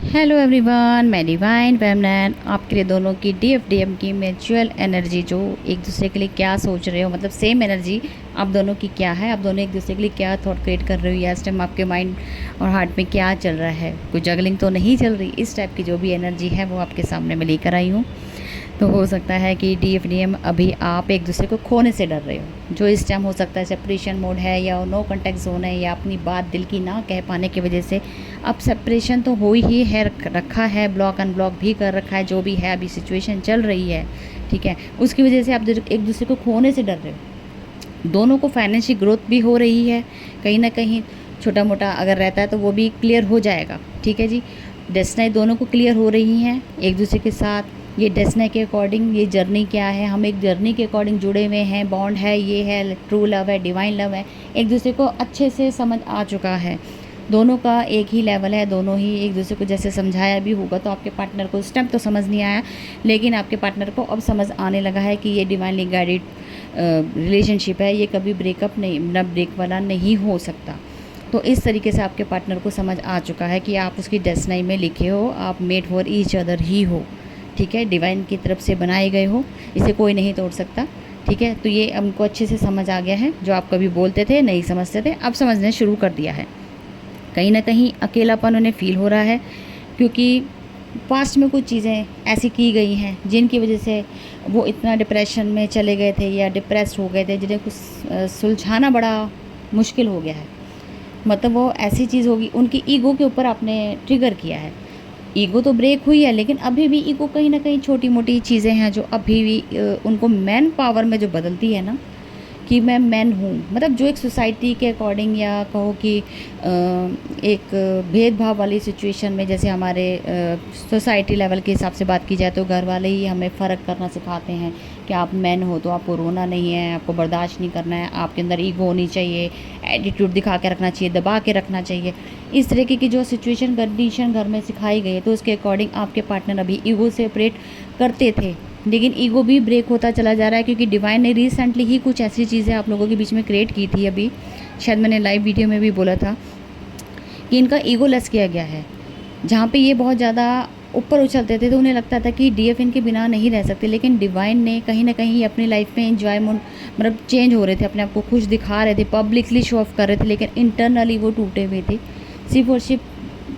Hello everyone, मैं divine feminine आपके लिए दोनों की डीएफडीएम की म्यूचुअल एनर्जी जो एक दूसरे के लिए क्या सोच रहे हो, मतलब सेम एनर्जी आप दोनों की क्या है, आप दोनों एक दूसरे के लिए क्या थॉट क्रिएट कर रहे हो या इस टाइम आपके माइंड और हार्ट में क्या चल रहा है। कोई जगलिंग तो नहीं चल रही। इस टाइप की जो भी एनर्जी है वो आपके सामने मैं लेकर आई हूँ। तो हो सकता है कि डीएफडीएम अभी आप एक दूसरे को खोने से डर रहे हो, जो इस टाइम हो सकता है सेपरेशन मोड है या नो कॉन्टैक्ट जोन है या अपनी बात दिल की ना कह पाने की वजह से अब सेपरेशन तो हो ही है, रखा है, ब्लॉक अनब्लॉक भी कर रखा है, जो भी है अभी सिचुएशन चल रही है, ठीक है। उसकी वजह से आप एक दूसरे को खोने से डर रहे हो। दोनों को फाइनेंशियल ग्रोथ भी हो रही है, कहीं ना कहीं छोटा मोटा अगर रहता है तो वो भी क्लियर हो जाएगा, ठीक है जी। डेस्टिनी दोनों को क्लियर हो रही हैं एक दूसरे के साथ। ये डेस्टिनी के अकॉर्डिंग ये जर्नी क्या है, हम एक जर्नी के अकॉर्डिंग जुड़े हुए हैं, बॉन्ड है, ये है ट्रू लव है, डिवाइन लव है, एक दूसरे को अच्छे से समझ आ चुका है। दोनों का एक ही लेवल है, दोनों ही एक दूसरे को जैसे समझाया भी होगा तो आपके पार्टनर को उस टाइम तो समझ नहीं आया, लेकिन आपके पार्टनर को अब समझ आने लगा है कि ये डिवाइनली गाइडेड रिलेशनशिप है, ये कभी ब्रेकअप नहीं, न ब्रेक वाला नहीं हो सकता। तो इस तरीके से आपके पार्टनर को समझ आ चुका है कि आप उसकी डेस्टिनी में लिखे हो, आप मेड फॉर ईच अदर ही हो, ठीक है। डिवाइन की तरफ से बनाए गए हो, इसे कोई नहीं तोड़ सकता, ठीक है। तो ये हमको अच्छे से समझ आ गया है। जो आप कभी बोलते थे नहीं समझते थे, अब समझने शुरू कर दिया है। कहीं ना कहीं अकेलापन उन्हें फील हो रहा है, क्योंकि पास्ट में कुछ चीज़ें ऐसी की गई हैं जिनकी वजह से वो इतना डिप्रेशन में चले गए थे या डिप्रेस्ड हो गए थे, जिन्हें कुछ सुलझाना बड़ा मुश्किल हो गया है। मतलब वो ऐसी चीज़ होगी, उनकी ईगो के ऊपर आपने ट्रिगर किया है। ईगो तो ब्रेक हुई है, लेकिन अभी भी ईगो कहीं ना कहीं छोटी मोटी चीज़ें हैं जो अभी भी उनको मैन पावर में जो बदलती है ना, कि मैं मैन हूँ, मतलब जो एक सोसाइटी के अकॉर्डिंग या कहो कि एक भेदभाव वाली सिचुएशन में, जैसे हमारे सोसाइटी लेवल के हिसाब से बात की जाए तो घर वाले ही हमें फ़र्क करना सिखाते हैं कि आप मैन हो तो आपको रोना नहीं है, आपको बर्दाश्त नहीं करना है, आपके अंदर ईगो होनी चाहिए, एटीट्यूड दिखा के रखना चाहिए, दबा के रखना चाहिए। इस तरीके की जो सिचुएशन कंडीशन घर में सिखाई गई है, तो उसके अकॉर्डिंग आपके पार्टनर अभी ईगो से ऑपरेट करते थे, लेकिन ईगो भी ब्रेक होता चला जा रहा है, क्योंकि डिवाइन ने रिसेंटली ही कुछ ऐसी चीज़ें आप लोगों के बीच में क्रिएट की थी। अभी शायद मैंने लाइव वीडियो में भी बोला था कि इनका ईगो लेस किया गया है। जहाँ पे ये बहुत ज़्यादा ऊपर उछलते थे तो उन्हें लगता था कि डीएफ इनके बिना नहीं रह सकते, लेकिन डिवाइन ने कहीं ना कहीं अपनी लाइफ में इंजॉयमेंट, मतलब चेंज हो रहे थे, अपने आप को खुश दिखा रहे थे, पब्लिकली शो ऑफ कर रहे थे, लेकिन इंटरनली वो टूटे हुए थे, सिर्फ और सिर्फ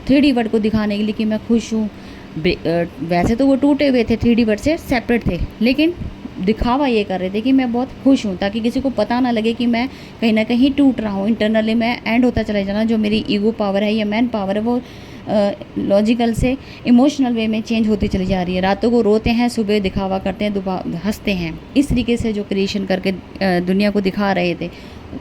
3D वर्ड को दिखाने के लिए कि मैं खुश हूँ। वैसे तो वो टूटे हुए थे, 3D वर्ड से सेपरेट थे, लेकिन दिखावा ये कर रहे थे कि मैं बहुत खुश हूँ, ताकि किसी को पता ना लगे कि मैं कहीं ना कहीं टूट रहा हूँ। इंटरनली मैं एंड होता चला जाना, जो मेरी ईगो पावर है या मैन पावर है वो लॉजिकल से इमोशनल वे में चेंज होती चली जा रही है। रातों को रोते हैं, सुबह दिखावा करते हैं, हंसते हैं। इस तरीके से जो क्रिएशन करके दुनिया को दिखा रहे थे,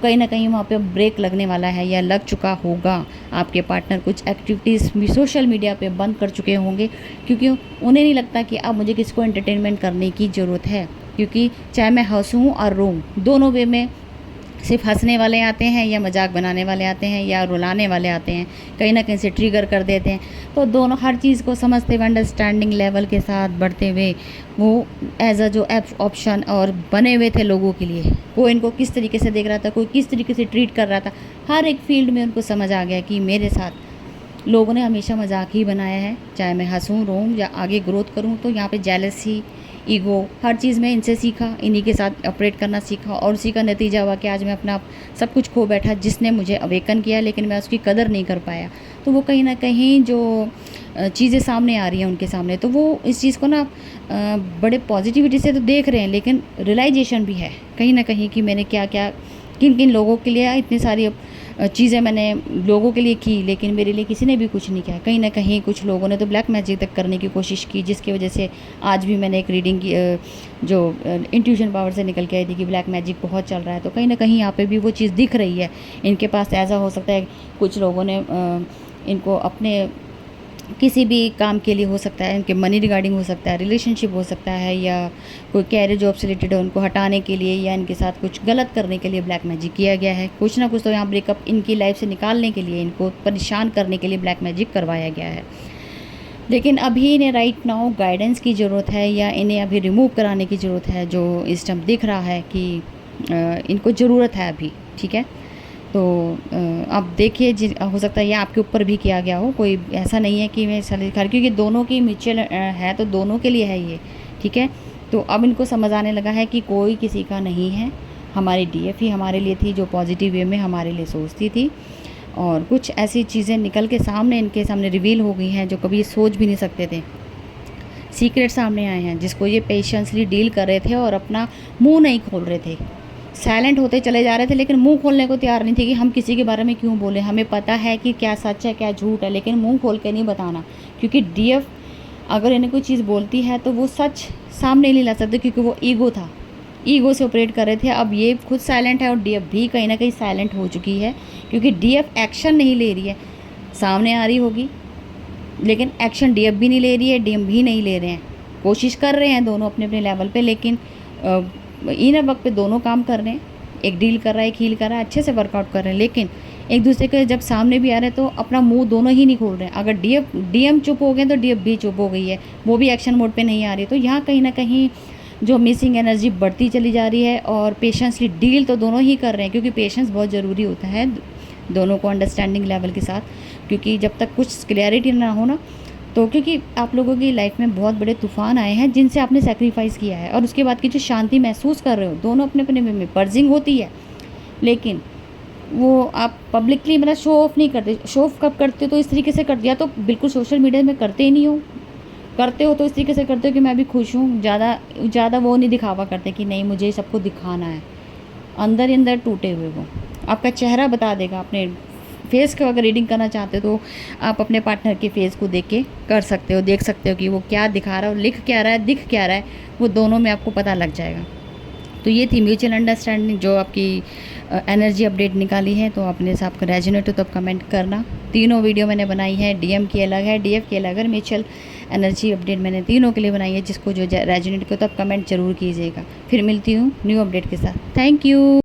कहीं ना कहीं वहाँ पे ब्रेक लगने वाला है या लग चुका होगा। आपके पार्टनर कुछ एक्टिविटीज़ भी सोशल मीडिया पे बंद कर चुके होंगे, क्योंकि उन्हें नहीं लगता कि अब मुझे किसी को एंटरटेनमेंट करने की ज़रूरत है, क्योंकि चाहे मैं हंसूँ और रोऊँ, दोनों वे में सिर्फ हंसने वाले आते हैं या मजाक बनाने वाले आते हैं या रुलाने वाले आते हैं, कहीं ना कहीं से ट्रिगर कर देते हैं। तो दोनों हर चीज़ को समझते हुए, अंडरस्टैंडिंग लेवल के साथ बढ़ते हुए, वो एज अ जो ऑप्शन और बने हुए थे लोगों के लिए, कोई इनको किस तरीके से देख रहा था, कोई किस तरीके से ट्रीट कर रहा था, हर एक फील्ड में उनको समझ आ गया कि मेरे साथ लोगों ने हमेशा मजाक ही बनाया है, चाहे मैं हंसूँ रोऊँ या आगे ग्रोथ करूँ। तो यहाँ पे जेलसी, ईगो, हर चीज़ में इनसे सीखा, इन्हीं के साथ ऑपरेट करना सीखा, और उसी का नतीजा हुआ कि आज मैं अपना सब कुछ खो बैठा, जिसने मुझे अवेकन किया, लेकिन मैं उसकी कदर नहीं कर पाया। तो वो कहीं ना कहीं जो चीज़ें सामने आ रही हैं उनके सामने, तो वो इस चीज़ को ना बड़े पॉजिटिविटी से तो देख रहे हैं, लेकिन रियलाइजेशन भी है कहीं ना कहीं कि मैंने क्या क्या, किन किन लोगों के लिए इतनी सारी चीज़ें मैंने लोगों के लिए की, लेकिन मेरे लिए किसी ने भी कुछ नहीं किया। कहीं ना कहीं कुछ लोगों ने तो ब्लैक मैजिक तक करने की कोशिश की, जिसकी वजह से आज भी मैंने एक रीडिंग की जो इंट्यूशन पावर से निकल के आई थी कि ब्लैक मैजिक बहुत चल रहा है। तो कहीं ना कहीं यहाँ पे भी वो चीज़ दिख रही है इनके पास। ऐसा हो सकता है कुछ लोगों ने इनको अपने किसी भी काम के लिए, हो सकता है इनके मनी रिगार्डिंग, हो सकता है रिलेशनशिप हो सकता है, या कोई कैरियर जॉब से रिलेटेड है, उनको हटाने के लिए या इनके साथ कुछ गलत करने के लिए ब्लैक मैजिक किया गया है। कुछ ना कुछ तो यहाँ ब्रेकअप इनकी लाइफ से निकालने के लिए, इनको परेशान करने के लिए ब्लैक मैजिक करवाया गया है। लेकिन अभी इन्हें राइट नाउ गाइडेंस की ज़रूरत है, या इन्हें अभी रिमूव कराने की ज़रूरत है, जो इस टाइम दिख रहा है कि इनको ज़रूरत है अभी, ठीक है। तो आप देखिए, हो सकता है ये आपके ऊपर भी किया गया हो, कोई ऐसा नहीं है कि मैं सैलरी खा रही, क्योंकि दोनों की म्यूचुअल है, तो दोनों के लिए है ये, ठीक है। तो अब इनको समझ आने लगा है कि कोई किसी का नहीं है, हमारी डीएफ ही हमारे लिए थी, जो पॉजिटिव वे में हमारे लिए सोचती थी। और कुछ ऐसी चीज़ें निकल के सामने, इनके सामने रिवील हो गई हैं जो कभी सोच भी नहीं सकते थे। सीक्रेट सामने आए हैं जिसको ये पेशेंसली डील कर रहे थे और अपना मुंह नहीं खोल रहे थे, साइलेंट होते चले जा रहे थे, लेकिन मुंह खोलने को तैयार नहीं थे कि हम किसी के बारे में क्यों बोले। हमें पता है कि क्या सच है क्या झूठ है, लेकिन मुंह खोल के नहीं बताना, क्योंकि डीएफ अगर इन्हें कोई चीज़ बोलती है तो वो सच सामने नहीं ला सकते, क्योंकि वो ईगो था, ईगो से ऑपरेट कर रहे थे। अब ये खुद साइलेंट है और डीएफ भी कहीं ना कहीं साइलेंट हो चुकी है, क्योंकि डीएफ एक्शन नहीं ले रही है। सामने आ रही होगी लेकिन एक्शन डीएफ भी नहीं ले रही है, डीएम भी नहीं ले रहे हैं। कोशिश कर रहे हैं दोनों अपने अपने लेवल पे, लेकिन इन वक्त पे दोनों काम कर रहे हैं, एक डील कर रहा है एक हील कर रहा है, अच्छे से वर्कआउट कर रहे हैं, लेकिन एक दूसरे के जब सामने भी आ रहे हैं तो अपना मुंह दोनों ही नहीं खोल रहे हैं। अगर डीएम चुप हो गए तो डीएफ भी चुप हो गई है, वो भी एक्शन मोड पे नहीं आ रही। तो यहाँ कहीं ना कहीं जो मिसिंग एनर्जी बढ़ती चली जा रही है, और पेशेंसली डील तो दोनों ही कर रहे हैं, क्योंकि पेशेंस बहुत ज़रूरी होता है दोनों को अंडरस्टैंडिंग लेवल के साथ। क्योंकि जब तक कुछ क्लियरिटी ना हो ना, तो क्योंकि आप लोगों की लाइफ में बहुत बड़े तूफान आए हैं जिनसे आपने सेक्रीफाइस किया है, और उसके बाद की जो शांति महसूस कर रहे हो, दोनों अपने अपने में पर्जिंग होती है, लेकिन वो आप पब्लिकली मतलब शो ऑफ नहीं करते। शो ऑफ कब करते हो तो इस तरीके से कर दिया, तो बिल्कुल सोशल मीडिया में करते ही नहीं हो, करते हो तो इस तरीके से करते हो कि मैं भी खुश हूँ, ज़्यादा वो नहीं दिखावा करते कि नहीं मुझे सबको दिखाना है। अंदर ही अंदर टूटे हुए वो आपका चेहरा बता देगा। अपने फेस को अगर रीडिंग करना चाहते हो तो आप अपने पार्टनर के फेस को देख के कर सकते हो, देख सकते हो कि वो क्या दिखा रहा है, लिख क्या रहा है, दिख क्या रहा है, वो दोनों में आपको पता लग जाएगा। तो ये थी म्यूचुअल अंडरस्टैंडिंग जो आपकी एनर्जी अपडेट निकाली है। तो अपने से आपका रेजोनेट हो तो आप कमेंट करना। तीनों वीडियो मैंने बनाई है, डीएम की अलग है, डीएफ की अलग है, म्यूचुअल एनर्जी अपडेट मैंने तीनों के लिए बनाई है। जिसको जो रेजोनेट हो तो आप कमेंट जरूर कीजिएगा। फिर मिलती हूँ न्यू अपडेट के साथ। Thank you.